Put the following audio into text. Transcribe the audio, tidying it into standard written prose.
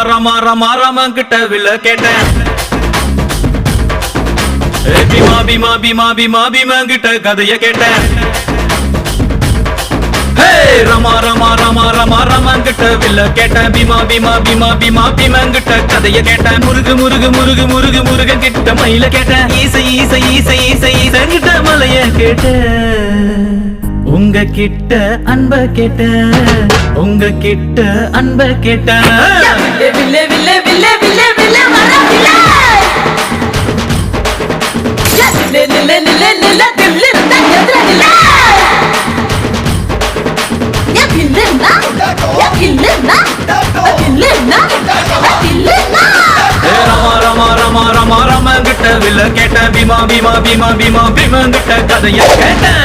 ரமா ரமா ரமன் கிட்ட வில்ல கேட்டேன். பீமா பீமா பீமா பீமா பீமன் கிட்ட கதைய கேட்டேன். ரமா ரமா ரமா ரமா ரமன் கிட்ட வில்ல கேட்டேன். பீமா பீமா பீமா பீமா பீமன் கிட்ட கதைய கேட்டேன். முருகு முருகு முருகு முருகு முருகன் கிட்ட மயில கேட்டேன். ஈசை ஈசை ஈசை ஈசை ஈசன் கிட்ட மலைய கேட்டேன். உங்க கிட்ட அன்ப கேட்டேன். உங்க கிட்ட அன்ப கேட்டேன். வில்லே வில்லே வில்லே வில்லே வில்லே வர வில்லே நில்லே நில்லே நில்லே நில்லே தில்லு இருந்தா எதிர நில்லே யா கில்லுனா யா கில்லுனா கில்லுனா கில்லுனா ரமா ரமா ரமா ரமா ரமன் கிட்ட வில்ல கேட்டேன். பீமா பீமா பீமா பீமா பீமன் கிட்ட கதைய கேட்டேன்.